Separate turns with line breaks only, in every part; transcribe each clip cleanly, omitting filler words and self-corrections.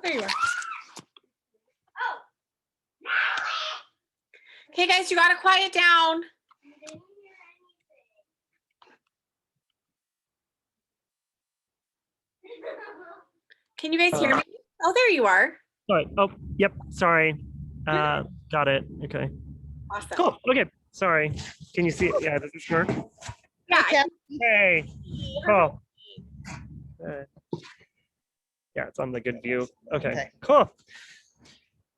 There you are. Okay, guys, you gotta quiet down. Can you guys hear me? Oh, there you are.
Sorry. Oh, yep. Sorry. Got it. Okay.
Awesome.
Cool. Okay. Sorry. Can you see it? Yeah. Does this work?
Yeah.
Hey. Cool. Yeah, it's on the good view. Okay. Cool.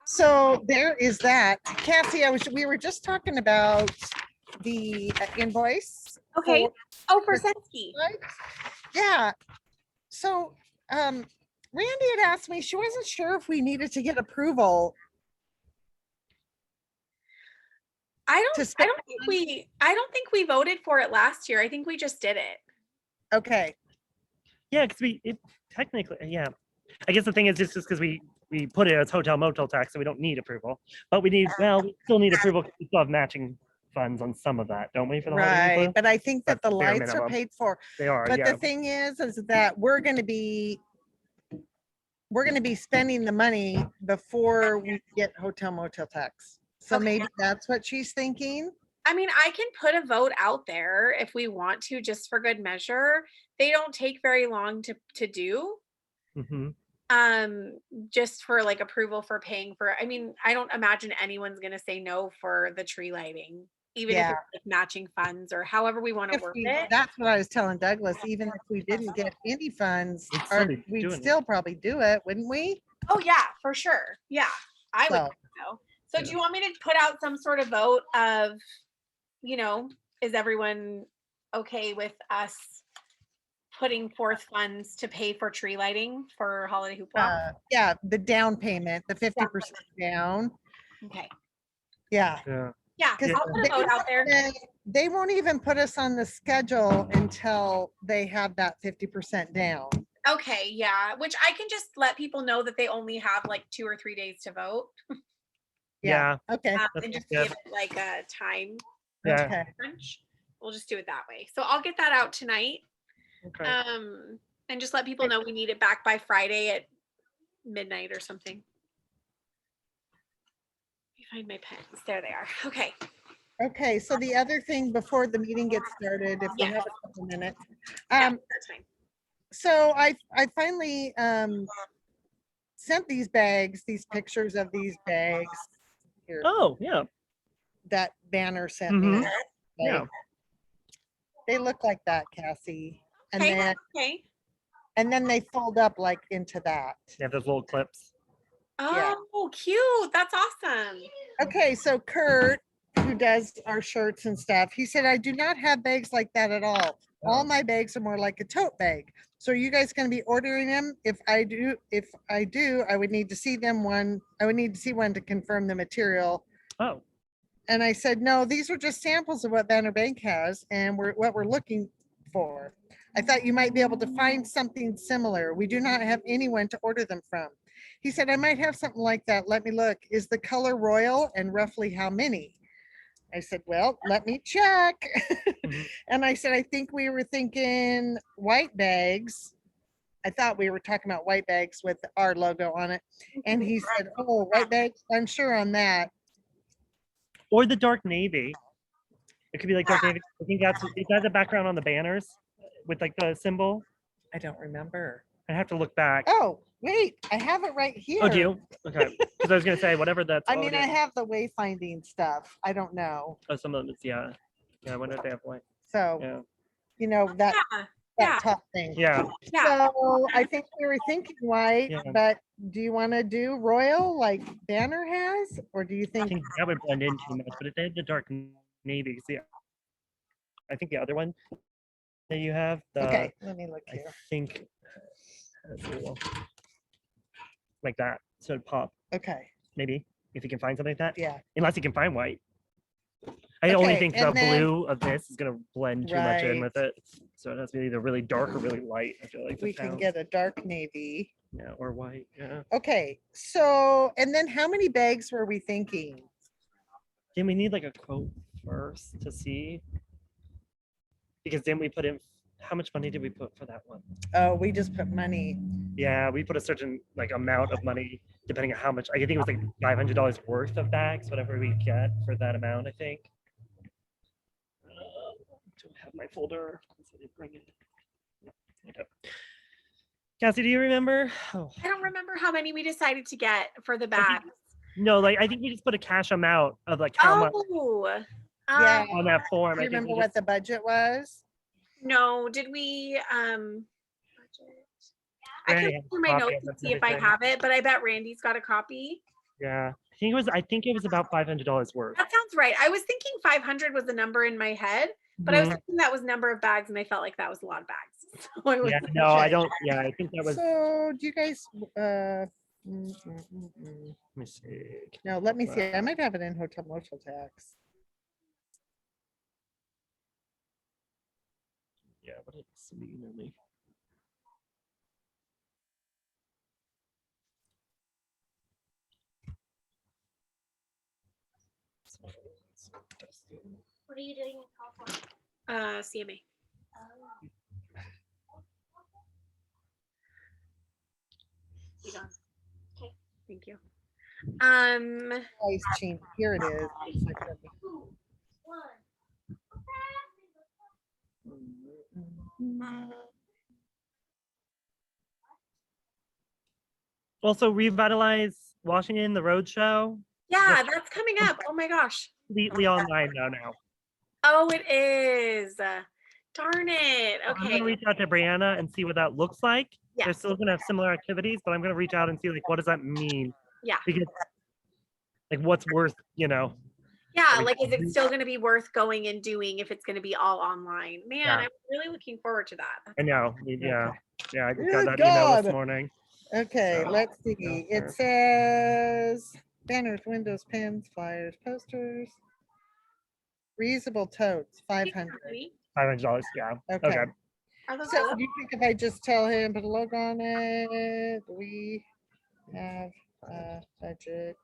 So there is that. Cassie, we were just talking about the invoice.
Okay. For Sensky.
Yeah. So Randy had asked me, she wasn't sure if we needed to get approval.
I don't think we voted for it last year. I think we just did it.
Okay.
Yeah, because technically, yeah. I guess the thing is just because we put it as hotel motel tax, so we don't need approval. But we still need approval because we still have matching funds on some of that, don't we? For the
right, but I think that the lights
minimum.
are paid for.
They are.
But
yeah.
the thing is that we're going to be spending the money before we get hotel motel tax. So maybe that's what she's thinking.
I mean, I can put a vote out there if we want to, just for good measure. They don't take very long to do.
Mm-hmm.
Just for like approval for paying for. I mean, I don't imagine anyone's gonna say no for the tree lighting, even if it's like matching funds or however we want to work it.
That's what I was telling Douglas. Even if we didn't get any funds, we'd still probably do it, wouldn't we?
Oh yeah, for sure. Yeah, I would think so. So do you want me to put out some sort of vote of, is everyone okay with us putting forth funds to pay for tree lighting for Holiday Hoopla?
Yeah, the down payment, the 50% down.
Okay.
Yeah.
Yeah, because I'll put a vote out there.
They won't even put us on the schedule until they have that 50% down.
Okay, yeah, which I can just let people know that they only have like 2 or 3 days to vote.
Yeah.
Okay.
And just give it like a time crunch. We'll just do it that way. So I'll get that out tonight.
Okay.
And just let people know we need it back by Friday at midnight or something. Let me find my pens. There they are. Okay.
Okay, so the other thing before the meeting gets started, if we have a couple minutes.
That's fine.
So I finally sent these pictures of these bags. Here.
Oh, yeah.
That banner sent me.
Yeah.
They look like that, Cassie. And then they fold up like into that.
They have those little clips.
Oh, cute. That's awesome.
Okay, so Kurt, who does our shirts and stuff, he said, I do not have bags like that at all. All my bags are more like a tote bag. So are you guys going to be ordering them? If I do, I would need to see one. I would need to see one to confirm the material.
Oh.
And I said, no, these are just samples of what Banner Bank has and what we're looking for. I thought you might be able to find something similar. We do not have anyone to order them from. He said, I might have something like that. Let me look. Is the color royal and roughly how many? I said, well, let me check. And I said, I think we were thinking white bags. I thought we were talking about white bags with our logo on it. And he said, oh, white bags, I'm sure on that.
Or the dark navy. It could be like dark navy. I think is that the background on the banners with like the symbol?
I don't remember.
I have to look back.
Oh, wait, I have it right here.
Oh, do you? Okay. Because I was gonna say whatever that's.
I mean, I have the wayfinding stuff. I don't know.
Oh, some of them, yeah. I wonder if they have way.
So, that top thing.
Yeah.
So I think we were thinking white, but do you want to do royal like Banner has, or do you think?
I think that would blend in too much, but if they had the dark navy, see, I think the other one that you have.
Okay, let me look here.
I think like that, so it'd pop.
Okay.
Maybe if you can find something like that.
Yeah.
Unless you can find white. I only
Okay,
think the
and then-
blue of this is gonna blend too much in
Right.
with it. So it has to be either really dark or really light. I feel like
We can get a dark navy.
yeah, or white. Yeah.
Okay, so, and then how many bags were we thinking?
Then we need like a quote first to see. Because then we put in how much money did we put for that one?
Oh, we just put money.
Yeah, we put a certain like amount of money depending on how much. I think it was like $500 worth of bags, whatever we get for that amount. I think. Do I have my folder? I didn't bring it. No, okay. Cassie, do you remember? Oh,
I don't remember how many we decided to get for the bags.
no, like I think we just put a cash amount of like how much
Oh,
Yeah.
on that form.
Do you
I think
remember
we
what
just,
the budget was?
no, did we, budget? I can
Randy
look
has
through
a
my
copy
notes
of
and
this
see if I
everything.
have it, but I bet Randy's got a copy.
yeah, I think it was about $500 worth.
That sounds right. I was thinking 500 was the number in my head, but I was
Mhm.
thinking that was number of bags, and I felt like that was a lot of bags. So I
Yeah,
wasn't
no, I
sure.
don't. Yeah, I think that was.
So do you guys,
Let me see.
no, let me see. I might have it in hotel motel tax.
Yeah, what did Cindy email me?
What are you doing in California?
CMA. You done?
Okay.
Thank you.
Price change, here it is. It's like a-
One.
Also, revitalize Washington, the road show,
Yeah, that's coming up. Oh my gosh.
completely online now.
Oh, it is. Darn it.
I'm
Okay.
gonna reach out to Brianna and see what that looks like.
Yeah.
They're still gonna have similar activities, but I'm gonna reach out and see like what does that mean?
Yeah.
Because like what's worth,
Yeah,
we-
like is it still going to be worth going and doing if it's going to be all online? Man,
Yeah.
I'm really looking forward to that.
I know. Yeah. Yeah, I just got
Good
that email this
God.
morning.
Okay,
So,
let's see.
yeah,
It says banners, windows, pins, flyers, posters. Reusable totes, 500.
$500. Yeah.
Okay.
Okay.
Are those
So
good?
do you think if I just tell him, put a logo on it, we have a budget.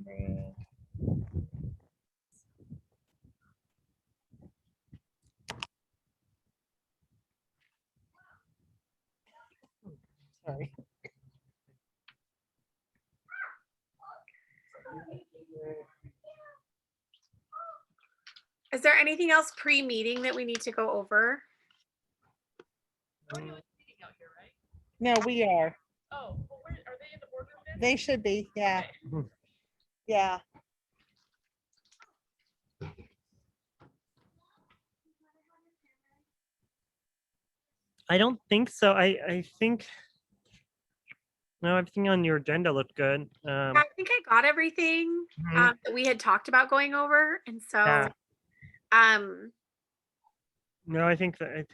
500. Sorry.
Is there anything else pre-meeting that we need to go over?
No, we are.
Oh, well, where, are they in the boardroom then?
They should be, yeah.
Mhm.
Yeah.
I don't think so. I think no, everything on your agenda looked good.
I think I got everything
Mhm.
that we had talked about going over, and so
Yeah.
um
No, I think that
and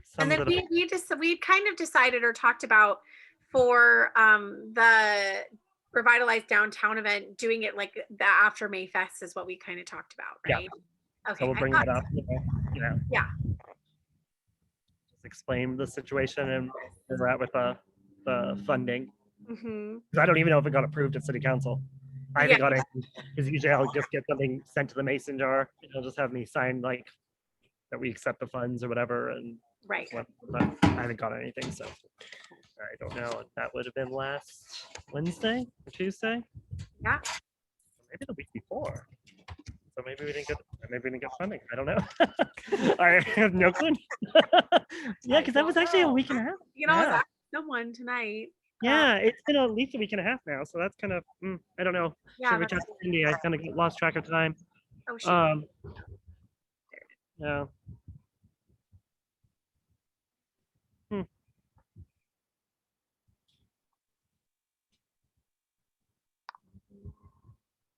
sums
then
it up.
we kind of decided or talked about for the revitalized downtown event, doing it like the after May Fest is what we kind of talked about,
Yeah.
right? Okay.
So we'll
I
bring
thought
that up. Yeah.
Yeah.
Just explain the situation and where we're at with the funding.
so. Mhm.
'Cause I don't even know if it got approved at city council. I haven't
Yeah.
got it because usually I'll just get something sent to the mason jar. And they'll just have me sign like that we accept the funds or whatever. And
Right.
but I haven't got anything, so I don't know. That would have been last Wednesday or Tuesday.
Yeah.
Maybe the week before. So maybe we didn't get funding. I don't know. I have no clue. Yeah, because that was actually a week and a half.
You know, I was
Yeah.
asking someone tonight.
Yeah, it's been at least a week and a half now, so that's kind of I don't know.
Yeah.
Should reach out to Cindy. I kind of lost track of time.
Oh, shoot.
Yeah.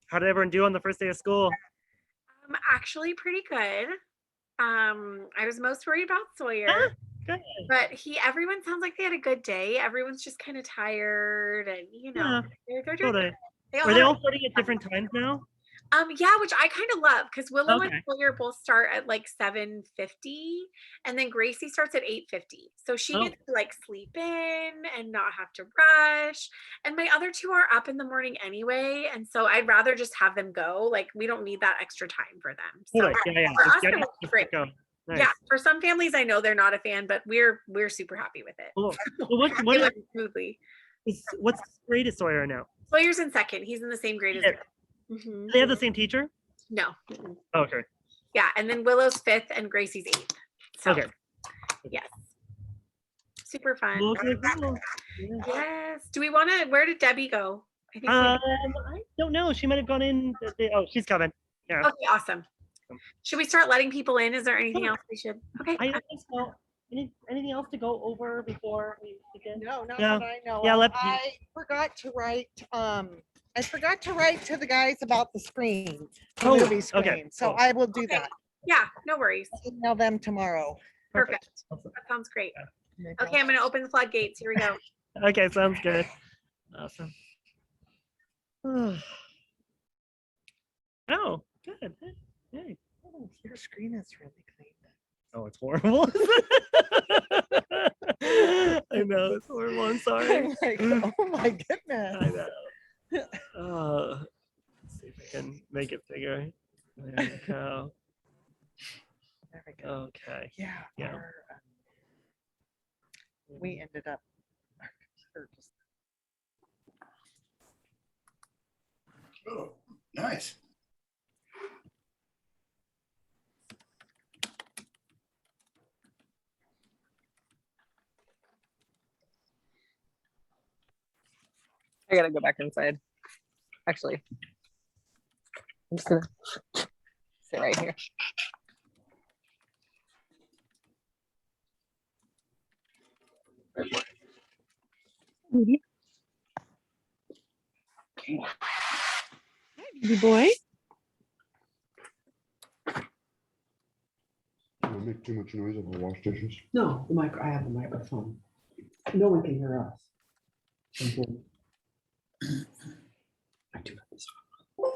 How did everyone do on the first day of school?
Actually pretty good. I was most worried about Sawyer.
Good.
But everyone sounds like they had a good day. Everyone's just kind of tired and
Yeah.
they're doing
Totally.
They all
Are they
have
all starting at different times now?
Yeah, which I kind of love because Willow and
Okay.
Sawyer both start at like 7:50, and then Gracie starts at 8:50. So she
Oh.
gets to like sleep in and not have to rush. And my other two are up in the morning anyway, and so I'd rather just have them go. Like we don't need that extra time for them. So
Good. Yeah,
for
just
us,
get
it
it,
works
just
great.
go. Nice.
Yeah, for some families, I know they're not a fan, but we're super happy with it.
Cool. Well,
It went smoothly.
what's grade is Sawyer now?
Sawyer's in second. He's in the same grade as
Yeah.
me. Mhm.
Do they have the same teacher?
No.
Okay.
Yeah, and then Willow's fifth and Gracie's eighth. So
Okay.
yes. Super fun.
Okay, cool. Yeah.
Yes. Do we want to, where did Debbie go? I think
I don't know. She might have gone in. Oh, she's coming. Yeah.
okay, awesome. Should we start letting people in? Is there anything
Sure.
else we should? Okay.
I don't think so. Anything else to go over before we begin?
No, not
Yeah.
that I know.
Yeah,
of. I forgot to write to the guys about the screen, the
Oh,
movie
okay,
screen. So
cool.
I will do
Okay.
that.
Yeah, no worries.
Email them tomorrow.
Perfect.
Awesome.
That sounds great.
Maybe
Okay, I'm going to open the floodgates. Here we go.
Okay, sounds good. Awesome. Oh, good. Hey.
Oh, your screen is really clean.
Oh, it's horrible. I know it's horrible. I'm sorry.
I'm like, oh my
I
goodness.
know. Let's see if I can make it bigger. There we go.
There we go.
Okay.
Yeah.
Yeah.
We ended up. our computer just-
Oh, nice.
I gotta go back inside. Actually, I'm just gonna sit right here.
Baby boy.
Don't make too much noise over wash dishes.
No, I have the microphone. No one can hear us. Until- I do have this on.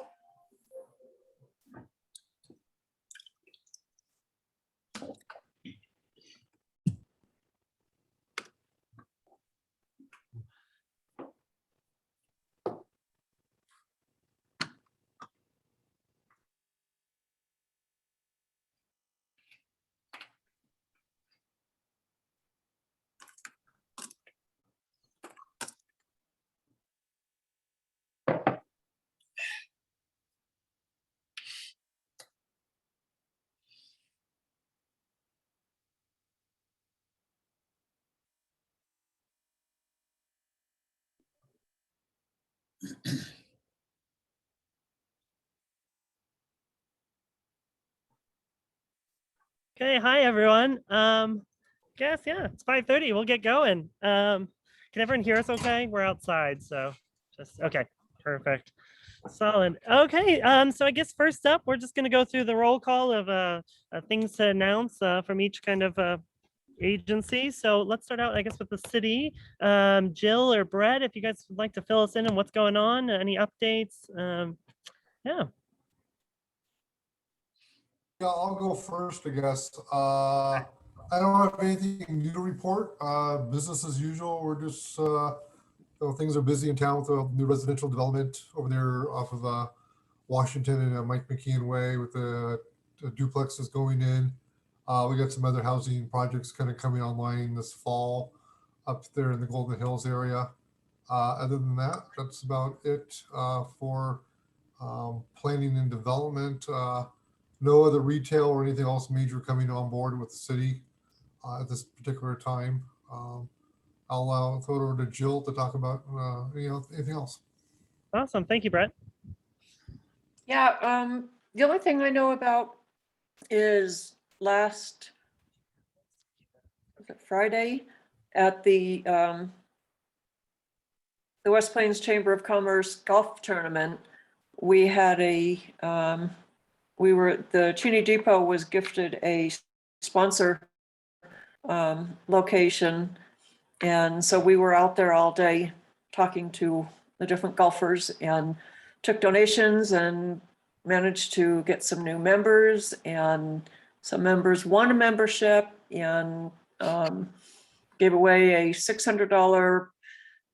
Okay, hi everyone. Guess yeah, it's 5:30. We'll get going. Can everyone hear us okay? We're outside, so just okay, perfect. Solid. Okay, so I guess first up, we're just gonna go through the roll call of things to announce from each kind of agency. So let's start out, I guess, with the city. Jill or Brett, if you guys would like to fill us in on what's going on, any updates? Yeah.
Yeah, I'll go first, I guess. I don't have anything new to report. Business as usual. We're just, things are busy in town with the new residential development over there off of Washington and Mike McKeon Way with the duplexes going in. We got some other housing projects kind of coming online this fall up there in the Golden Hills area. Other than that, that's about it for planning and development. No other retail or anything else major coming on board with the city at this particular time. I'll throw it over to Jill to talk about anything else.
Awesome. Thank you, Brett.
Yeah, the only thing I know about is last was it Friday at the West Plains Chamber of Commerce golf tournament. We had the Cheney Depot was gifted a sponsor location. And so we were out there all day talking to the different golfers and took donations and managed to get some new members, and some members won a membership, and gave away a $600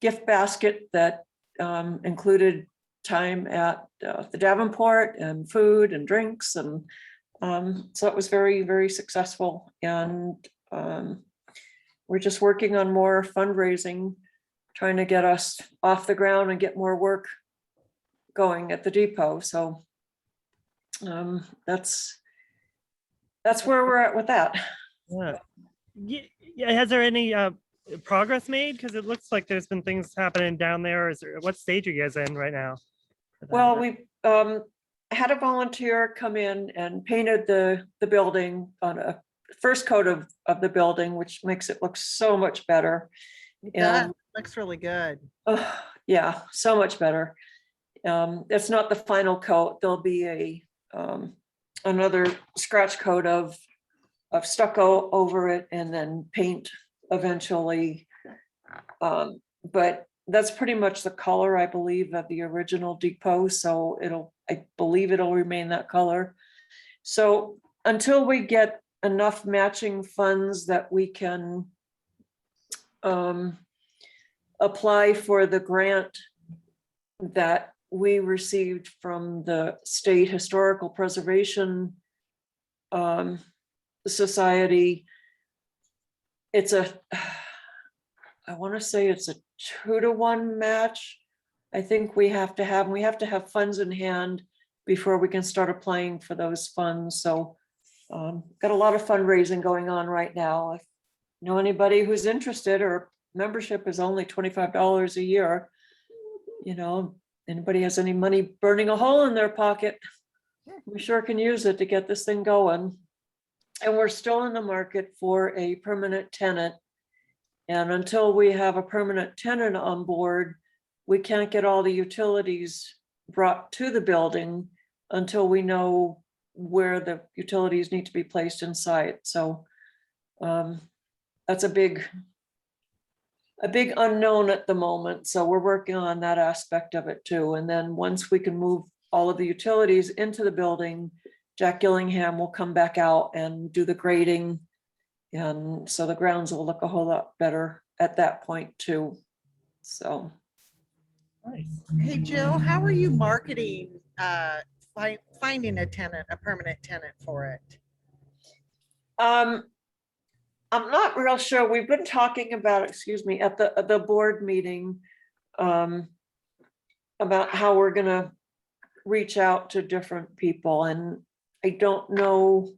gift basket that included time at the Davenport and food and drinks. And so it was very, very successful. And we're just working on more fundraising, trying to get us off the ground and get more work going at the depot. So that's where we're at with that.
Yeah. Yeah. Has there any progress made? Because it looks like there's been things happening down there. What stage are you guys in right now?
Well, we had a volunteer come in and painted the building on a first coat of the building, which makes it look so much better.
That
And
looks really good.
yeah, so much better. It's not the final coat. There'll be another scratch coat of stucco over it, and then paint eventually. But that's pretty much the color, I believe, of the original depot. So I believe it'll remain that color. So until we get enough matching funds that we can apply for the grant that we received from the State Historical Preservation Society, I want to say it's a 2-to-1 match. I think we have to have funds in hand before we can start applying for those funds. So got a lot of fundraising going on right now. If you know anybody who's interested, or membership is only $25 a year, you know, anybody has any money burning a hole in their pocket, we sure can use it to get this thing going. And we're still in the market for a permanent tenant. And until we have a permanent tenant on board, we can't get all the utilities brought to the building until we know where the utilities need to be placed inside. So that's a big unknown at the moment. So we're working on that aspect of it too. And then once we can move all of the utilities into the building, Jack Gillingham will come back out and do the grading. And so the grounds will look a whole lot better at that point too. So.
Nice.
Hey, Jill, how are you marketing, finding a permanent tenant for it?
I'm not real sure. We've been talking about, excuse me, at the board meeting about how we're gonna reach out to different people, and I don't know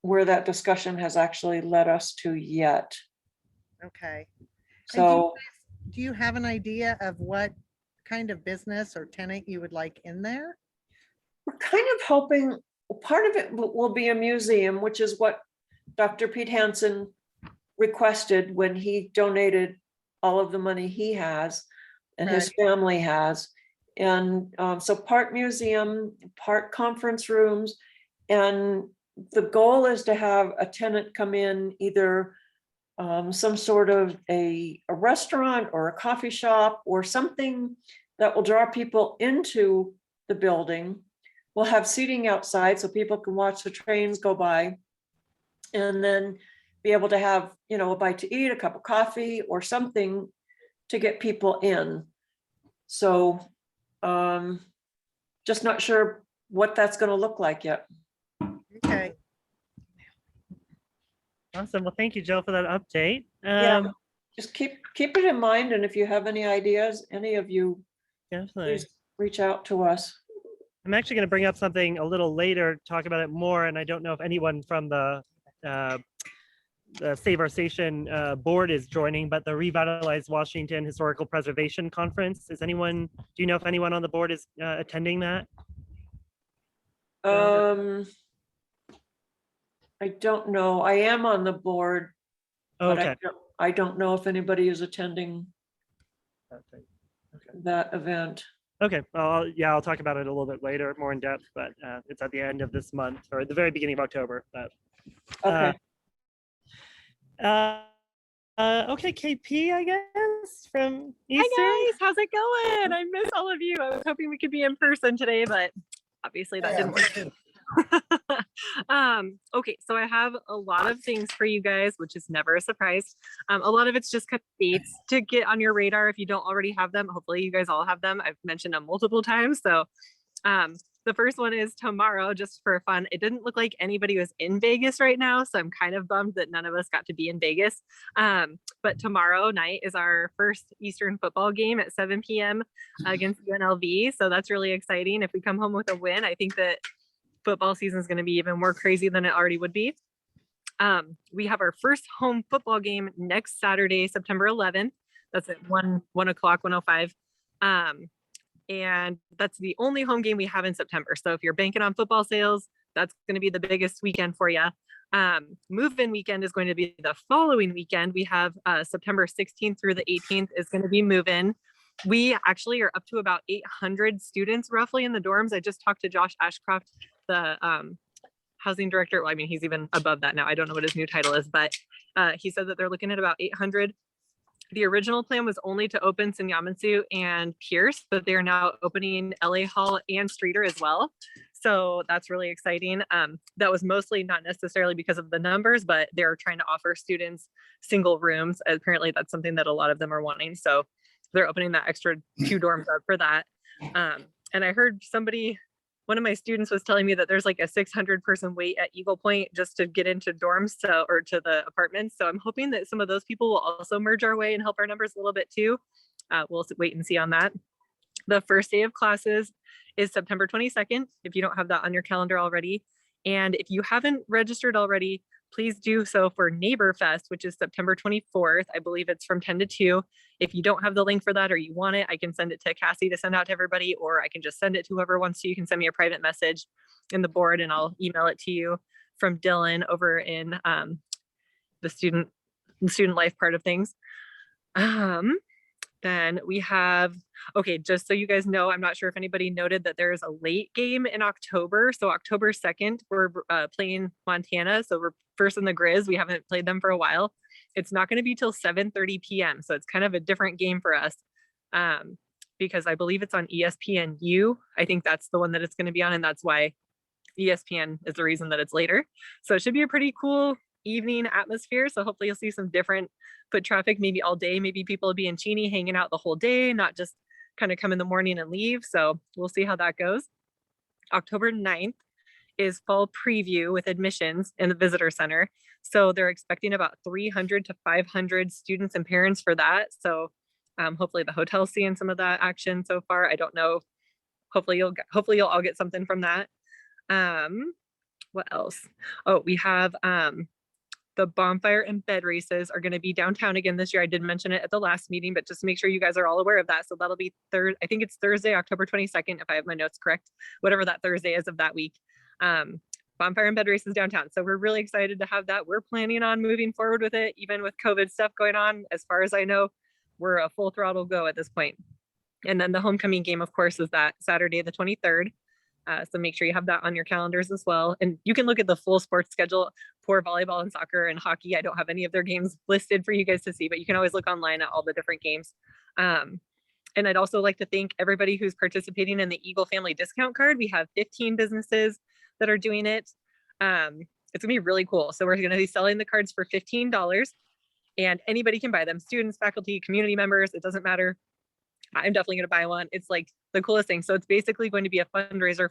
where that discussion has actually led us to yet.
Okay.
So
Do you have an idea of what kind of business or tenant you would like in there?
we're kind of hoping part of it will be a museum, which is what Dr. Pete Hansen requested when he donated all of the money he has and his family has. And so part museum, part conference rooms. And the goal is to have a tenant come in, either some sort of a restaurant or a coffee shop or something that will draw people into the building. We'll have seating outside so people can watch the trains go by, and then be able to have, you know, a bite to eat, a cup of coffee or something to get people in. So just not sure what that's going to look like yet.
Okay.
Awesome. Well, thank you, Jill, for that update.
Yeah, just keep it in mind. And if you have any ideas, any of you,
Definitely.
please reach out to us.
I'm actually going to bring up something a little later, talk about it more, and I don't know if anyone from the Save Our Station board is joining, but the Revitalize Washington Historical Preservation Conference. Do you know if anyone on the board is attending that?
I don't know. I am on the board, but
Okay.
I don't know if anybody is attending
Okay.
that event.
Okay. Well, yeah, I'll talk about it a little bit later, more in depth, but it's at the end of this month or at the very beginning of October. But
Okay.
Okay, KP, I guess, from Eastern.
Hi guys, how's it going? I miss all of you. I was hoping we could be in person today, but obviously that didn't work. Okay, so I have a lot of things for you guys, which is never a surprise. A lot of it's just kind of dates to get on your radar if you don't already have them. Hopefully you guys all have them. I've mentioned them multiple times. So the first one is tomorrow, just for fun. It didn't look like anybody was in Vegas right now, so I'm kind of bummed that none of us got to be in Vegas. But tomorrow night is our first Eastern football game at 7 p.m. against UNLV. So that's really exciting. If we come home with a win, I think that football season is going to be even more crazy than it already would be. We have our first home football game next Saturday, September 11th. That's at 1 o'clock, 1:05. And that's the only home game we have in September. So if you're banking on football sales, that's going to be the biggest weekend for you. Move-in weekend is going to be the following weekend. We have September 16th through the 18th is going to be move-in. We actually are up to about 800 students roughly in the dorms. I just talked to Josh Ashcroft, the housing director. Well, I mean, he's even above that now. I don't know what his new title is, but he said that they're looking at about 800. The original plan was only to open Senyamatsu and Pierce, but they are now opening LA Hall and Streeter as well. So that's really exciting. That was mostly not necessarily because of the numbers, but they're trying to offer students single rooms. Apparently that's something that a lot of them are wanting. So they're opening that extra 2 dorms up for that. And I heard one of my students was telling me that there's like a 600 person wait at Eagle Point just to get into dorms or to the apartments. So I'm hoping that some of those people will also merge our way and help our numbers a little bit too. We'll wait and see on that. The first day of classes is September 22nd, if you don't have that on your calendar already. And if you haven't registered already, please do so for Neighbor Fest, which is September 24th. I believe it's from 10 to 2. If you don't have the link for that or you want it, I can send it to Cassie to send out to everybody, or I can just send it to whoever wants to. You can send me a private message in the board and I'll email it to you from Dylan over in the student life part of things. Then we have, okay, just so you guys know, I'm not sure if anybody noted that there is a late game in October. So October 2nd, we're playing Montana. So we're first in the Grizz. We haven't played them for a while. It's not going to be till 7:30 p.m. So it's kind of a different game for us because I believe it's on ESPNU. I think that's the one that it's going to be on. And that's why ESPN is the reason that it's later. So it should be a pretty cool evening atmosphere. So hopefully you'll see some different foot traffic, maybe all day. Maybe people will be in Cheney hanging out the whole day, not just kind of come in the morning and leave. So we'll see how that goes. October 9th is fall preview with admissions in the visitor center. So they're expecting about 300 to 500 students and parents for that. So hopefully the hotel's seeing some of that action so far. I don't know. Hopefully you'll all get something from that. What else? Oh, we have the bonfire and bed races are going to be downtown again this year. I did mention it at the last meeting, but just make sure you guys are all aware of that. So that'll be I think it's Thursday, October 22nd, if I have my notes correct, whatever that Thursday is of that week. Bonfire and bed races downtown. So we're really excited to have that. We're planning on moving forward with it, even with COVID stuff going on. As far as I know, we're a full throttle go at this point. And then the homecoming game, of course, is that Saturday, the 23rd. So make sure you have that on your calendars as well. And you can look at the full sports schedule for volleyball and soccer and hockey. I don't have any of their games listed for you guys to see, but you can always look online at all the different games. And I'd also like to thank everybody who's participating in the Eagle Family Discount Card. We have 15 businesses that are doing it. It's gonna be really cool. So we're gonna be selling the cards for $15 and anybody can buy them. Students, faculty, community members, it doesn't matter. I'm definitely going to buy one. It's like the coolest thing. So it's basically going to be a fundraiser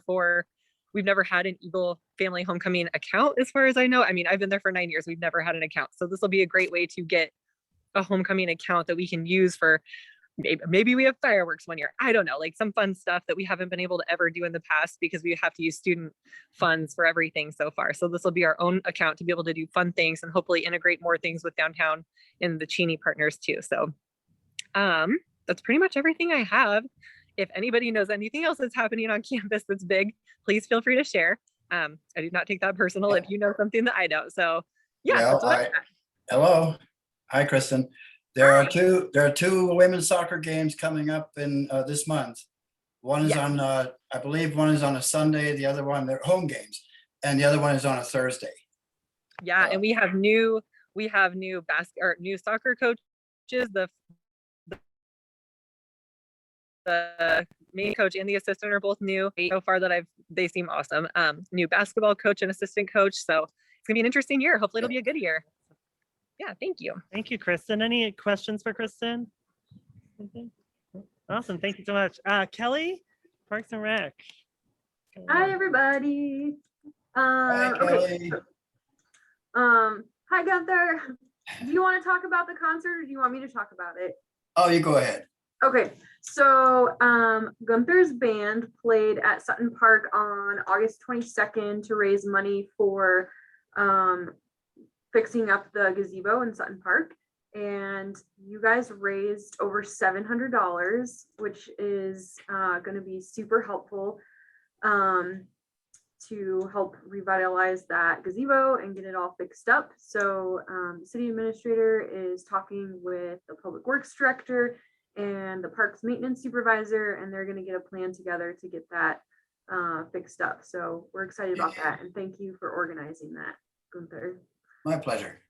we've never had an Eagle Family Homecoming account as far as I know. I mean, I've been there for 9 years. We've never had an account. So this will be a great way to get a homecoming account that we can use for maybe we have fireworks one year. I don't know, like some fun stuff that we haven't been able to ever do in the past because we have to use student funds for everything so far. So this will be our own account to be able to do fun things and hopefully integrate more things with downtown and the Cheney partners too. So that's pretty much everything I have. If anybody knows anything else that's happening on campus that's big, please feel free to share. I do not take that personal if you know something that I don't. So yeah,
Well,
that's what I got.
hello. Hi, Kristen. There are two women's soccer games coming up in this month. One is on, I believe one is on a Sunday, the other one, they're home games, and the other one is on a Thursday.
Yeah, and we have new we have new new soccer coaches. The main coach and the assistant are both new so far that they seem awesome. New basketball coach and assistant coach. So it's gonna be an interesting year. Hopefully it'll be a good year. Yeah, thank you.
Thank you, Kristen. Any questions for Kristen? Anything? Awesome. Thank you so much. Kelly, Parks and Rec.
Hi, everybody.
Hi,
Okay.
Kelly.
Hi, Gunther. Do you want to talk about the concert or do you want me to talk about it?
Oh, you go ahead.
Okay, so Gunther's band played at Sutton Park on August 22nd to raise money for fixing up the gazebo in Sutton Park. And you guys raised over $700, which is going to be super helpful to help revitalize that gazebo and get it all fixed up. So the city administrator is talking with the public works director and the parks maintenance supervisor, and they're going to get a plan together to get that fixed up. So we're excited about that, and thank you for organizing that, Gunther.
My pleasure.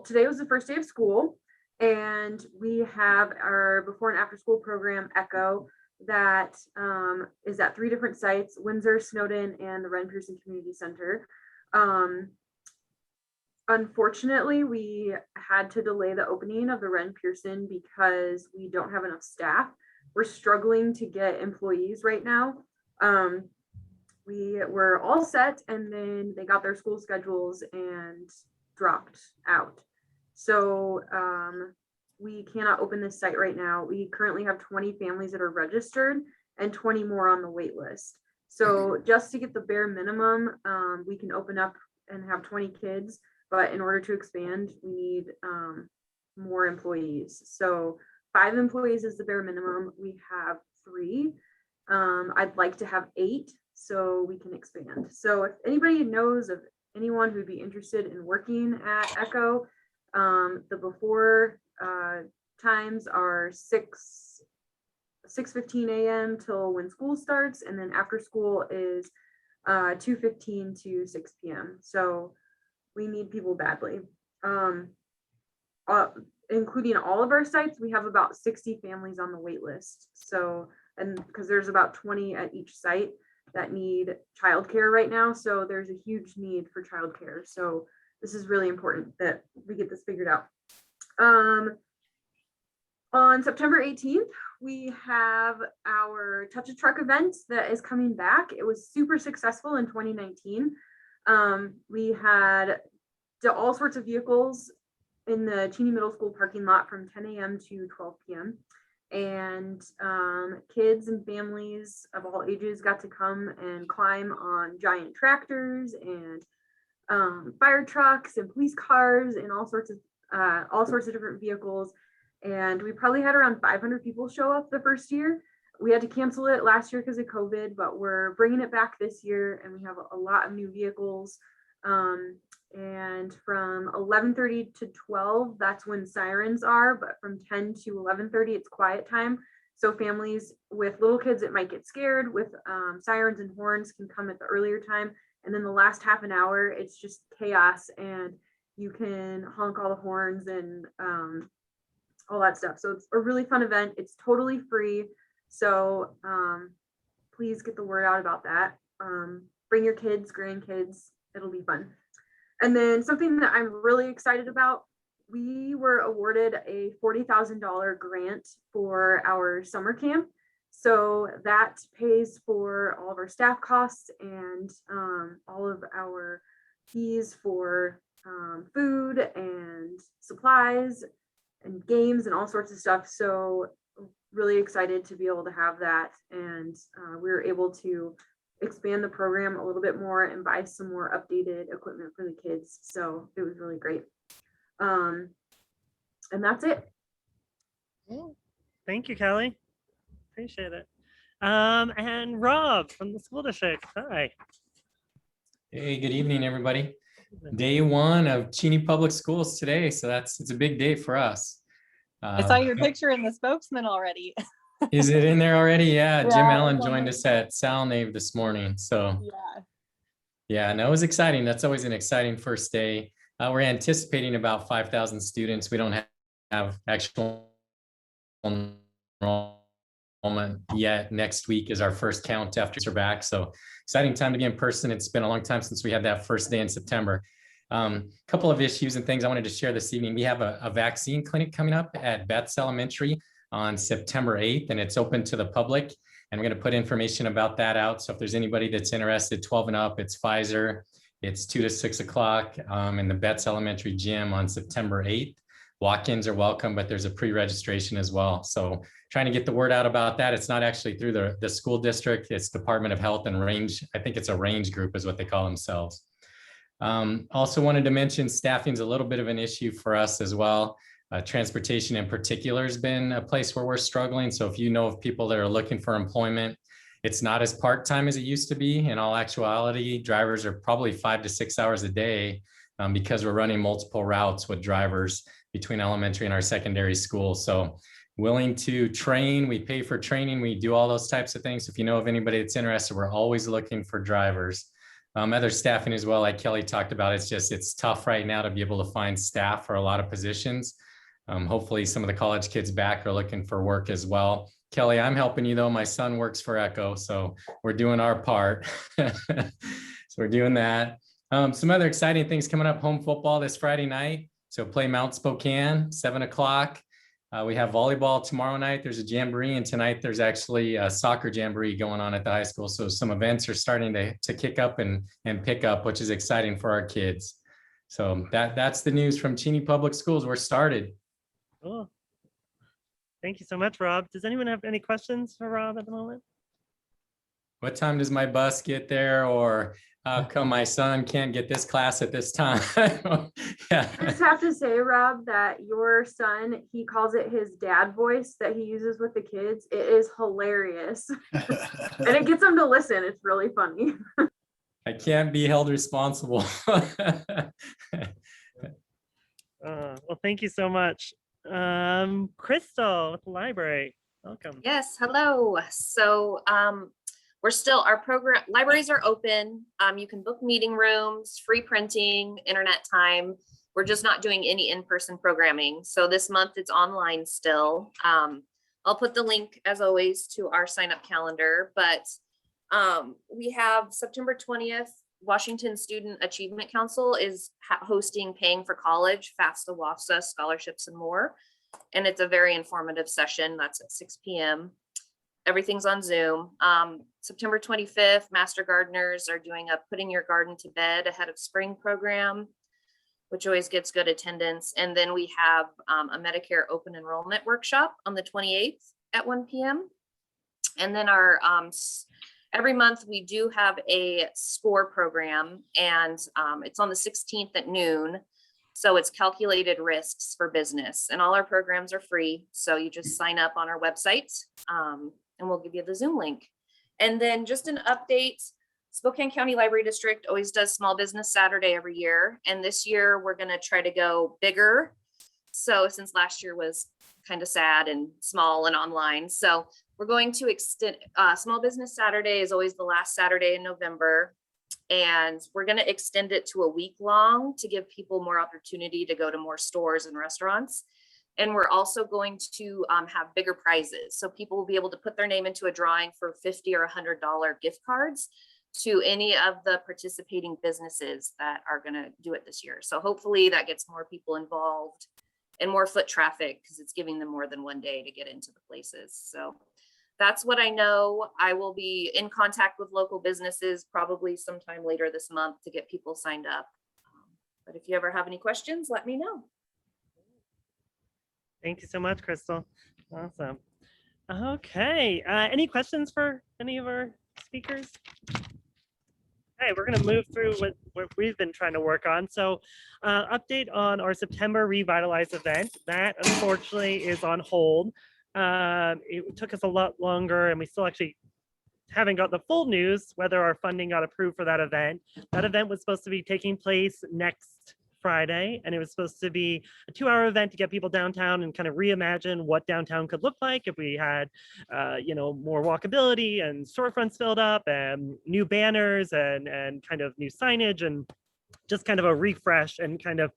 Today was the first day of school, and we have our before and after school program Echo that is at 3 different sites: Windsor, Snowden, and the Ren Pearson Community Center. Unfortunately, we had to delay the opening of the Ren Pearson because we don't have enough staff. We're struggling to get employees right now. We were all set, and then they got their school schedules and dropped out. So we cannot open this site right now. We currently have 20 families that are registered and 20 more on the wait list. So just to get the bare minimum, we can open up and have 20 kids. But in order to expand, we need more employees. So 5 employees is the bare minimum. We have 3. I'd like to have 8 so we can expand. So if anybody knows of anyone who'd be interested in working at Echo, the before times are 6:15 a.m. till when school starts, and then after school is 2:15 to 6 p.m. So we need people badly. Including all of our sites, we have about 60 families on the wait list. So, and because there's about 20 at each site that need childcare right now. So there's a huge need for childcare. So this is really important that we get this figured out. On September 18th, we have our Touch a Truck event that is coming back. It was super successful in 2019. We had all sorts of vehicles in the Cheney Middle School parking lot from 10 a.m. to 12 p.m. And kids and families of all ages got to come and climb on giant tractors and fire trucks and police cars and all sorts of different vehicles. And we probably had around 500 people show up the first year. We had to cancel it last year because of COVID, but we're bringing it back this year, and we have a lot of new vehicles. And from 11:30 to 12, that's when sirens are, but from 10 to 11:30, it's quiet time. So families with little kids that might get scared with sirens and horns can come at the earlier time. And then the last half an hour, it's just chaos, and you can honk all the horns and all that stuff. So it's a really fun event. It's totally free. So please get the word out about that. Bring your kids, grandkids. It'll be fun. And then something that I'm really excited about, we were awarded a $40,000 grant for our summer camp. So that pays for all of our staff costs and all of our fees for food and supplies and games and all sorts of stuff. So really excited to be able to have that. And we were able to expand the program a little bit more and buy some more updated equipment for the kids. So it was really great. And that's it.
Thank you, Kelly. Appreciate it. And Rob from the school district. Hi.
Hey, good evening, everybody. Day 1 of Cheney Public Schools today, so it's a big day for us.
I saw your picture in the spokesman already.
Is it in there already? Yeah, Jim
Yeah,
Allen
it's on
joined
there.
us at Salnave this morning. So
Yeah.
Yeah, no, it was exciting. That's always an exciting first day. We're anticipating about 5,000 students. We don't have actual enrollment yet. Next week is our first count after we're back. So exciting time to be in person. It's been a long time since we had that first day in September. Couple of issues and things I wanted to share this evening. We have a vaccine clinic coming up at Betts Elementary on September 8th, and it's open to the public. And we're going to put information about that out. So if there's anybody that's interested, 12 and up, it's Pfizer. It's 2 to 6 o'clock in the Betts Elementary gym on September 8th. Walk-ins are welcome, but there's a pre-registration as well. So trying to get the word out about that. It's not actually through the school district. It's Department of Health and Range. I think it's a range group is what they call themselves. Also wanted to mention staffing is a little bit of an issue for us as well. Transportation in particular has been a place where we're struggling. So if you know of people that are looking for employment, it's not as part-time as it used to be. In all actuality, drivers are probably 5 to 6 hours a day because we're running multiple routes with drivers between elementary and our secondary school. So willing to train, we pay for training, we do all those types of things. If you know of anybody that's interested, we're always looking for drivers. Other staffing as well, like Kelly talked about, it's tough right now to be able to find staff for a lot of positions. Hopefully some of the college kids back are looking for work as well. Kelly, I'm helping you though. My son works for Echo, so we're doing our part. So we're doing that. Some other exciting things coming up, home football this Friday night. So play Mount Spokane, 7 o'clock. We have volleyball tomorrow night. There's a jamboree, and tonight there's actually a soccer jamboree going on at the high school. So some events are starting to kick up and pick up, which is exciting for our kids. So that's the news from Cheney Public Schools. We're started.
Cool. Thank you so much, Rob. Does anyone have any questions for Rob at the moment?
What time does my bus get there? Or how come my son can't get this class at this time? Yeah.
I just have to say, Rob, that your son, he calls it his dad voice that he uses with the kids. It is hilarious. And it gets them to listen. It's really funny.
I can't be held responsible.
Well, thank you so much. Crystal with the library, welcome.
Yes, hello. So we're still, our program, libraries are open. You can book meeting rooms, free printing, internet time. We're just not doing any in-person programming. So this month it's online still. I'll put the link as always to our sign up calendar, but we have September 20th, Washington Student Achievement Council is hosting Paying for College, FAFSA, WAFSA, scholarships and more. And it's a very informative session. That's at 6 p.m. Everything's on Zoom. September 25th, Master Gardeners are doing a Putting Your Garden to Bed Ahead of Spring program, which always gets good attendance. And then we have a Medicare open enrollment workshop on the 28th at 1 p.m. And then our every month we do have a SCORE program, and it's on the 16th at noon. So it's calculated risks for business, and all our programs are free. So you just sign up on our website and we'll give you the Zoom link. And then just an update, Spokane County Library District always does Small Business Saturday every year. And this year we're gonna try to go bigger. So since last year was kind of sad and small and online. So we're going to extend, Small Business Saturday is always the last Saturday in November. And we're going to extend it to a week long to give people more opportunity to go to more stores and restaurants. And we're also going to have bigger prizes. So people will be able to put their name into a drawing for $50 or $100 gift cards to any of the participating businesses that are going to do it this year. So hopefully that gets more people involved and more foot traffic, because it's giving them more than one day to get into the places. So that's what I know. I will be in contact with local businesses probably sometime later this month to get people signed up. But if you ever have any questions, let me know.
Thank you so much, Crystal. Awesome. Okay, any questions for any of our speakers? Okay, we're gonna move through what we've been trying to work on. So update on our September Revitalize event. That unfortunately is on hold. It took us a lot longer, and we still actually haven't got the full news whether our funding got approved for that event. That event was supposed to be taking place next Friday, and it was supposed to be a 2-hour event to get people downtown and kind of reimagine what downtown could look like if we had, more walkability and storefronts filled up and new banners and kind of new signage and just kind of a refresh and kind of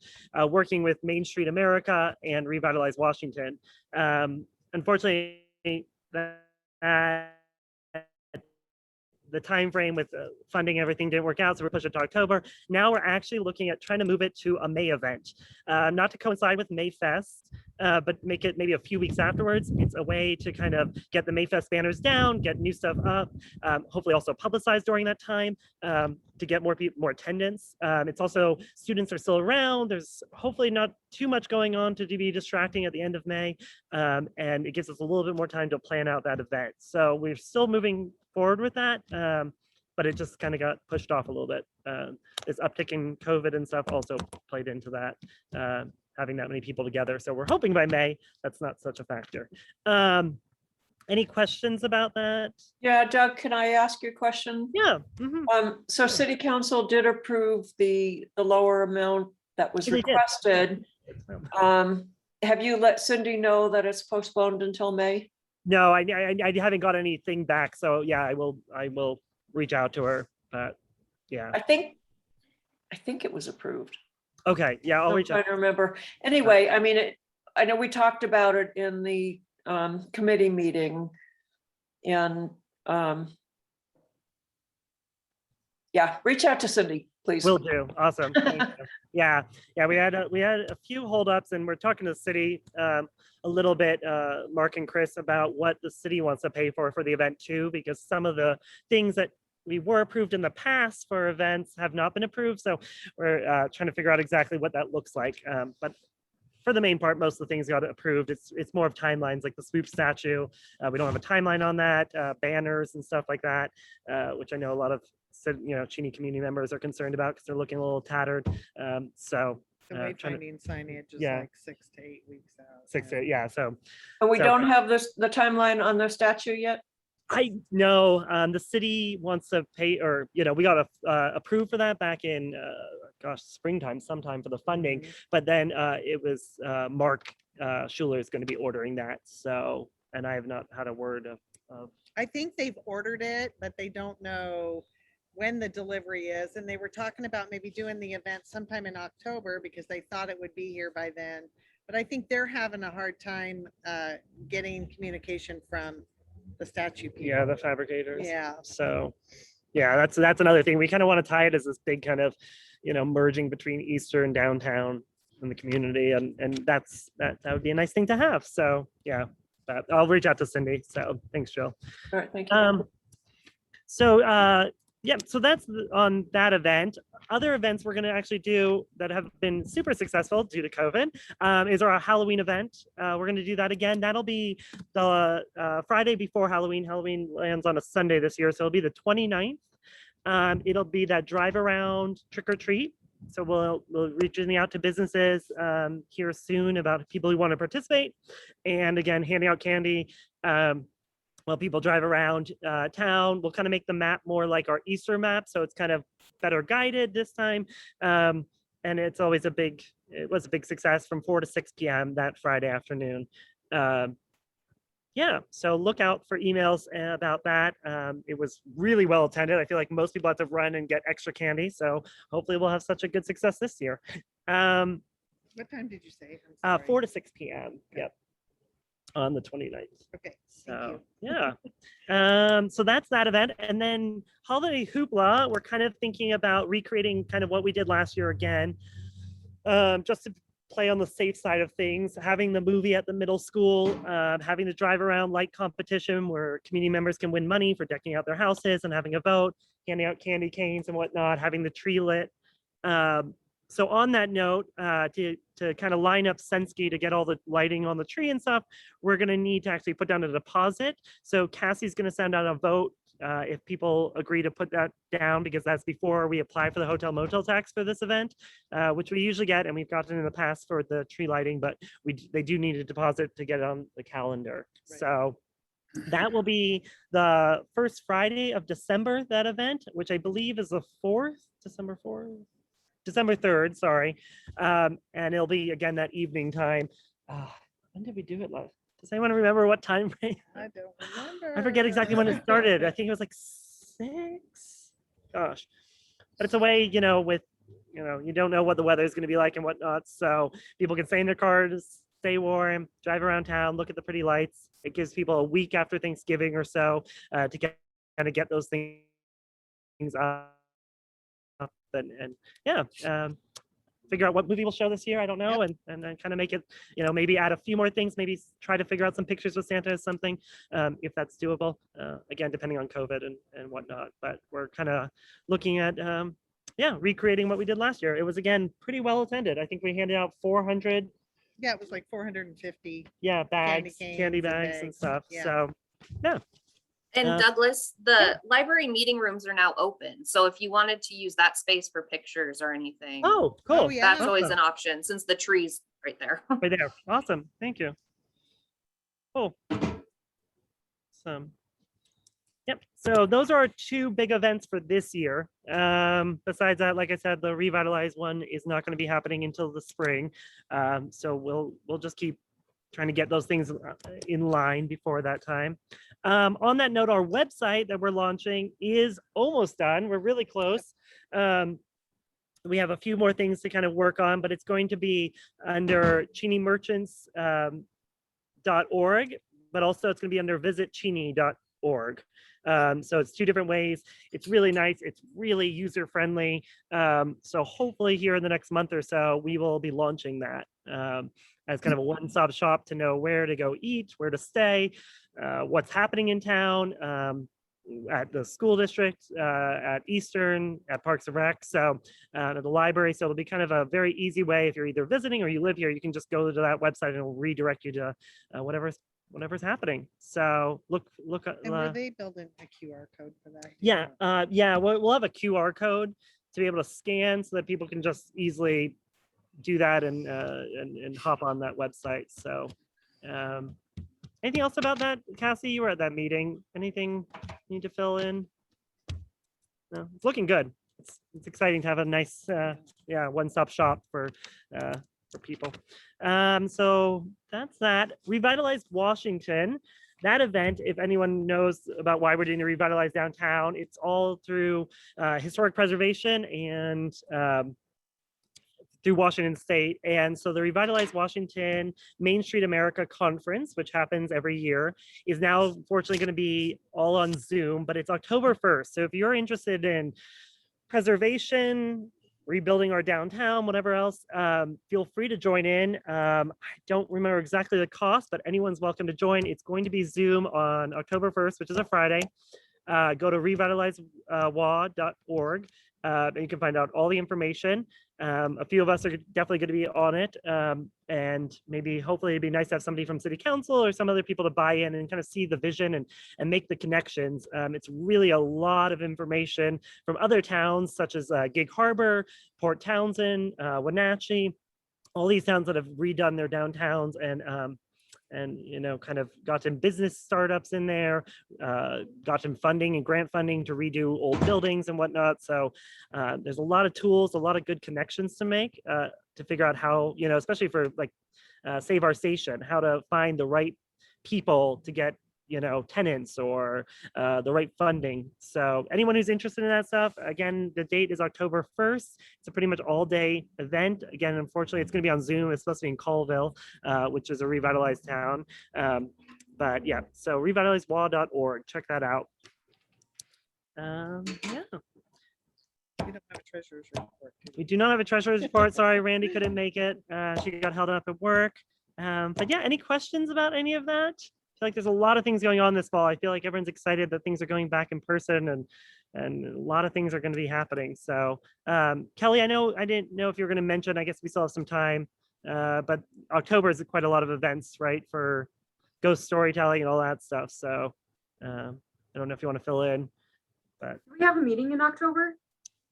working with Main Street America and Revitalize Washington. Unfortunately, the time frame with funding, everything didn't work out, so we're pushed it to October. Now we're actually looking at trying to move it to a May event, not to coincide with May Fest, but make it maybe a few weeks afterwards. It's a way to kind of get the May Fest banners down, get new stuff up, hopefully also publicized during that time to get more people, more attendance. It's also, students are still around. There's hopefully not too much going on to be distracting at the end of May, and it gives us a little bit more time to plan out that event. So we're still moving forward with that, but it just kind of got pushed off a little bit. This uptick in COVID and stuff also played into that, having that many people together. So we're hoping by May, that's not such a factor. Any questions about that?
Yeah, Doug, can I ask you a question?
Yeah.
So City Council did approve the lower amount that was
They did.
requested. Have you let Cindy know that it's postponed until May?
No, I haven't got anything back. So yeah, I will reach out to her. But yeah.
I think it was approved.
Okay. Yeah, I'll reach out.
I'm trying to remember. Anyway, I mean, I know we talked about it in the committee meeting, and yeah, reach out to Cindy, please.
Will do. Awesome. Thank you. Yeah. We had a few holdups, and we're talking to the city a little bit, Mark and Chris, about what the city wants to pay for the event too, because some of the things that we were approved in the past for events have not been approved. So we're trying to figure out exactly what that looks like. But for the main part, most of the things got approved. It's more of timelines, like the swoop statue. We don't have a timeline on that. Banners and stuff like that, which I know a lot of Cheney community members are concerned about because they're looking a little tattered. So
The wayfinding signage is
yeah.
like 6 to 8 weeks out.
6 to 8, yeah. So
And we don't have the timeline on the statue yet?
I know the city wants to pay, or we got approved for that back in springtime, sometime for the funding. But then it was Mark Schuler is going to be ordering that. So, and I have not had a word of.
I think they've ordered it, but they don't know when the delivery is. And they were talking about maybe doing the event sometime in October because they thought it would be here by then. But I think they're having a hard time getting communication from the statue people.
Yeah, the fabricators.
Yeah.
So yeah, that's another thing. We kind of want to tie it as this big kind of, merging between Easter and downtown and the community. And that would be a nice thing to have. So yeah, but I'll reach out to Cindy. So thanks, Jill.
All right, thank you.
So that's on that event. Other events we're going to actually do that have been super successful due to COVID is our Halloween event. We're going to do that again. That'll be the Friday before Halloween. Halloween lands on a Sunday this year, so it'll be the 29th. It'll be that drive around trick or treat. So we'll reaching out to businesses here soon about people who want to participate, and again handing out candy. While people drive around town, we'll kind of make the map more like our Easter map. So it's kind of better guided this time. And it's always it was a big success from 4 to 6 p.m. that Friday afternoon. Yeah, so look out for emails about that. It was really well attended. I feel like most people had to run and get extra candy. So hopefully we'll have such a good success this year.
What time did you say?
4 to 6 p.m. Yep. On the 29th.
Okay.
So yeah. So that's that event. And then Holiday Hoopla, we're kind of thinking about recreating kind of what we did last year again. Just to play on the safe side of things, having the movie at the middle school, having the drive around light competition where community members can win money for decking out their houses and having a vote, handing out candy canes and whatnot, having the tree lit. So on that note, to kind of line up Sensky to get all the lighting on the tree and stuff, we're going to need to actually put down a deposit. So Cassie's going to send out a vote if people agree to put that down, because that's before we apply for the hotel motel tax for this event, which we usually get, and we've gotten in the past for the tree lighting, but they do need a deposit to get it on the calendar. Right. So that will be the first Friday of December, that event, which I believe is the 4th, December 4th. December 3rd, sorry. And it'll be again that evening time. When did we do it last? Does anyone remember what time frame?
I don't remember.
I forget exactly when it started. I think it was like 6. Gosh. But it's a way, with, you don't know what the weather is going to be like and whatnot. So people can stay in their cars, stay warm, drive around town, look at the pretty lights. It gives people a week after Thanksgiving or so to get those things up and figure out what movie we'll show this year. I don't know. And then kind of make it, maybe add a few more things, maybe try to figure out some pictures with Santa or something, if that's doable, again, depending on COVID and whatnot. But we're kind of looking at, recreating what we did last year. It was, again, pretty well attended. I think we handed out 400.
Yeah, it was like 450.
Bags,
canes
candy
and
bags and
bags.
stuff.
Yeah.
So, yeah.
And Douglas, the library meeting rooms are now open. So if you wanted to use that space for pictures or anything.
Oh, cool.
Oh, yeah.
That's always an option since the tree's right there.
Right there. Awesome. Thank you. Cool. Yep. So those are our 2 big events for this year. Besides that, like I said, the Revitalize one is not going to be happening until the spring. So we'll just keep trying to get those things in line before that time. On that note, our website that we're launching is almost done. We're really close. We have a few more things to kind of work on, but it's going to be under cheneymerchants.org, but also it's going to be under visitcheney.org. So it's 2 different ways. It's really nice. It's really user friendly. So hopefully here in the next month or so, we will be launching that as kind of a one-stop shop to know where to go eat, where to stay, what's happening in town, at the school district, at Eastern, at Parks and Rec, so at the library. So it'll be kind of a very easy way. If you're either visiting or you live here, you can just go to that website and it'll redirect you to whatever's happening. So look.
And were they building a QR code for that?
Yeah. We'll have a QR code to be able to scan so that people can just easily do that and hop on that website. So, anything else about that, Cassie? You were at that meeting. Anything you need to fill in? No, it's looking good. It's exciting to have a nice, one-stop shop for people. So that's that. Revitalized Washington. That event, if anyone knows about why we're doing the Revitalize Downtown, it's all through historic preservation and through Washington State. And so the Revitalize Washington Main Street America Conference, which happens every year, is now unfortunately going to be all on Zoom, but it's October 1st. So if you're interested in preservation, rebuilding our downtown, whatever else, feel free to join in. I don't remember exactly the cost, but anyone's welcome to join. It's going to be Zoom on October 1st, which is a Friday. Go to revitalizewa.org. And you can find out all the information. A few of us are definitely going to be on it. And maybe hopefully it'd be nice to have somebody from City Council or some other people to buy in and kind of see the vision and make the connections. It's really a lot of information from other towns such as Gig Harbor, Port Townsend, Wenatchee, all these towns that have redone their downtowns and kind of gotten business startups in there, gotten funding and grant funding to redo old buildings and whatnot. So there's a lot of tools, a lot of good connections to make to figure out how, especially for like Save Our Station, how to find the right people to get tenants or the right funding. So anyone who's interested in that stuff, again, the date is October 1st. It's a pretty much all day event. Again, unfortunately, it's going to be on Zoom. It's supposed to be in Colville, which is a revitalized town. But yeah, so revitalizewa.org. Check that out. Yeah.
We don't have a treasurer's report.
We do not have a treasurer's report. Sorry, Randy couldn't make it. She got held up at work. But yeah, any questions about any of that? I feel like there's a lot of things going on this fall. I feel like everyone's excited that things are going back in person and a lot of things are going to be happening. So Kelly, I didn't know if you were going to mention, I guess we still have some time, but October is quite a lot of events, right? For ghost storytelling and all that stuff. So I don't know if you want to fill in, but.
Do we have a meeting in October?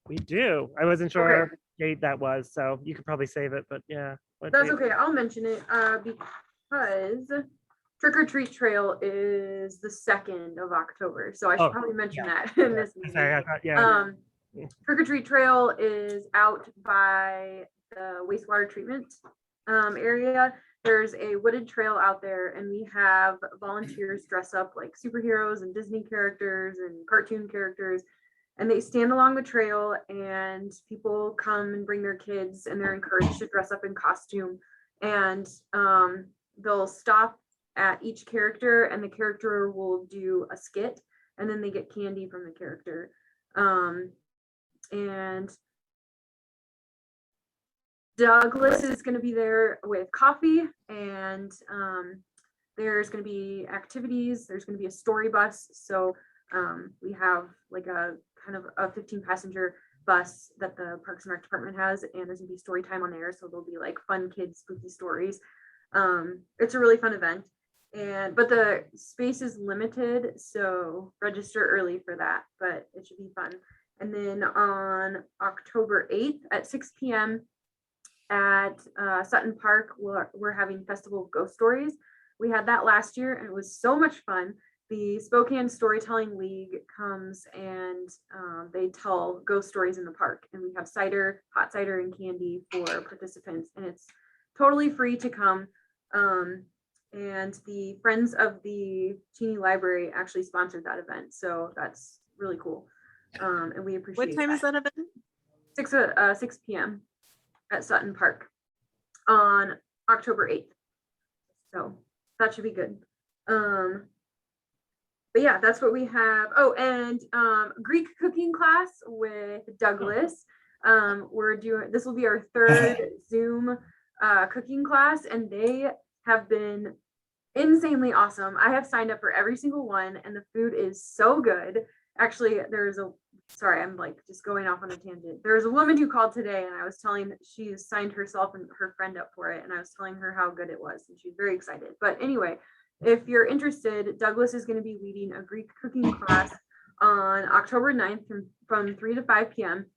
We do. I wasn't sure what date that was, so you could probably save it, but yeah.
That's okay. I'll mention it because Trick or Treat Trail is the 2nd of October. So I should probably mention that in this meeting. Trick or Treat Trail is out by the wastewater treatment area. There's a wooded trail out there, and we have volunteers dress up like superheroes and Disney characters and cartoon characters, and they stand along the trail, and people come and bring their kids, and they're encouraged to dress up in costume, and they'll stop at each character, and the character will do a skit, and then they get candy from the character. And Douglas is going to be there with coffee, and there's going to be activities. There's going to be a story bus. So we have like a kind of a 15-passenger bus that the Parks and Rec department has, and there's going to be story time on there. So there'll be like fun kids, spooky stories. It's a really fun event, but the space is limited, so register early for that, but it should be fun. And then on October 8th at 6 p.m. at Sutton Park, we're having Festival of Ghost Stories. We had that last year, and it was so much fun. The Spokane Storytelling League comes and they tell ghost stories in the park, and we have cider, hot cider, and candy for participants, and it's totally free to come. And the Friends of the Cheney Library actually sponsored that event, so that's really cool. And we appreciate
What time is that event?
6 p.m. at Sutton Park on October 8th. So that should be good. But yeah, that's what we have. Oh, and Greek cooking class with Douglas. This will be our third Zoom cooking class, and they have been insanely awesome. I have signed up for every single one, and the food is so good. Actually, sorry, I'm like just going off on a tangent. There's a woman who called today, and I was telling, she signed herself and her friend up for it, and I was telling her how good it was, and she's very excited. But anyway, if you're interested, Douglas is going to be leading a Greek cooking class on October 9th from 3 to 5 p.m.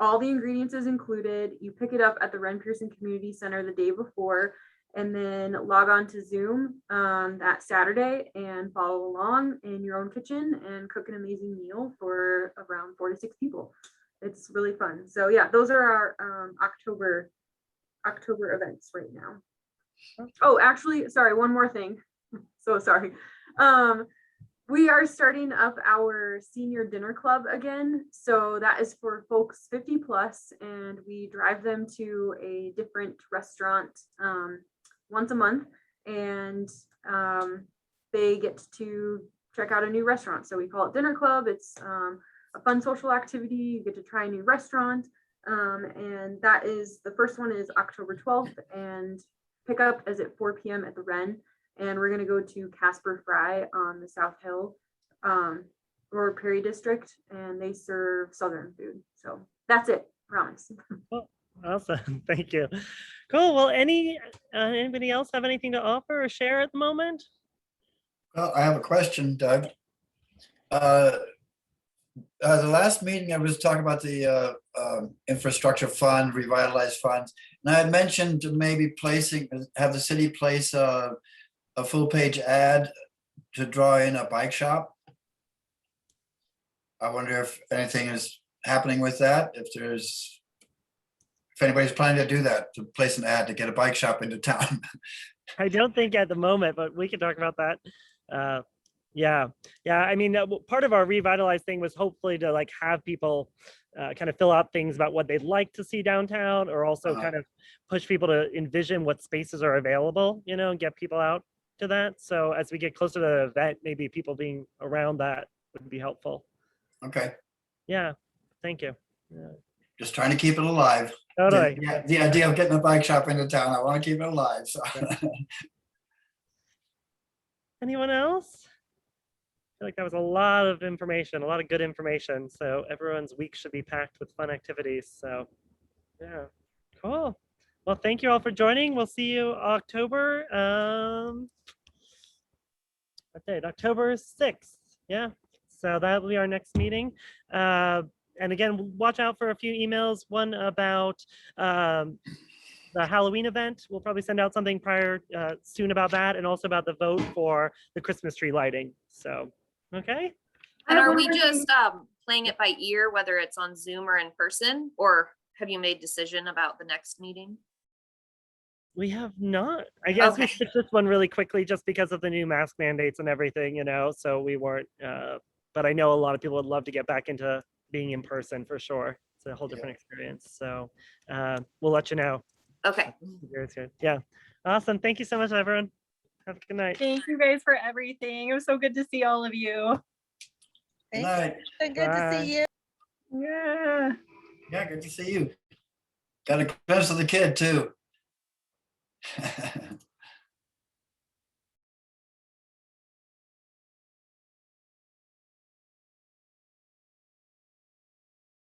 All the ingredients is included. You pick it up at the Ren Pearson Community Center the day before, and then log on to Zoom that Saturday and follow along in your own kitchen and cook an amazing meal for around 4 to 6 people. It's really fun. So yeah, those are our October events right now. Oh, actually, sorry, one more thing. So sorry. We are starting up our senior dinner club again. So that is for folks 50 plus, and we drive them to a different restaurant once a month, and they get to check out a new restaurant. So we call it Dinner Club. It's a fun social activity. You get to try a new restaurant. And that is, the first one is October 12th, and pickup is at 4 p.m. at the Ren. And we're going to go to Casper Fry on the South Hill or Perry District, and they serve Southern food. So that's it, promise.
Well, awesome. Thank you. Cool. Well, anybody else have anything to offer or share at the moment?
Well, I have a question, Doug. The last meeting I was talking about the infrastructure fund, revitalized funds, and I had mentioned maybe have the city place a full page ad to draw in a bike shop. I wonder if anything is happening with that, if anybody's planning to do that, to place an ad to get a bike shop into town.
I don't think at the moment, but we can talk about that. Yeah. I mean, part of our revitalized thing was hopefully to like have people kind of fill out things about what they'd like to see downtown, or also kind of push people to envision what spaces are available, and get people out to that. So as we get closer to the event, maybe people being around that would be helpful.
Okay.
Yeah. Thank you. Yeah.
Just trying to keep it alive.
Totally.
The idea of getting a bike shop into town, I want to keep it alive. So.
Anyone else? I feel like that was a lot of information, a lot of good information. So everyone's week should be packed with fun activities. So yeah, cool. Well, thank you all for joining. We'll see you October, what date? October 6th. Yeah. So that'll be our next meeting. And again, watch out for a few emails. One about the Halloween event. We'll probably send out something soon about that, and also about the vote for the Christmas tree lighting. So, okay.
And are we just playing it by ear, whether it's on Zoom or in person, or have you made decision about the next meeting?
We have not. I guess we
Okay.
switched this one really quickly just because of the new mask mandates and everything, so we weren't, but I know a lot of people would love to get back into being in person for sure. It's a whole different experience. So we'll let you know.
Okay.
Yeah. Awesome. Thank you so much, everyone. Have a good night.
Thank you guys for everything. It was so good to see all of you.
Good
Thank
night.
you. Good to
Bye.
see you.
Yeah.
Yeah, good to see you. Got a glimpse of the kid too.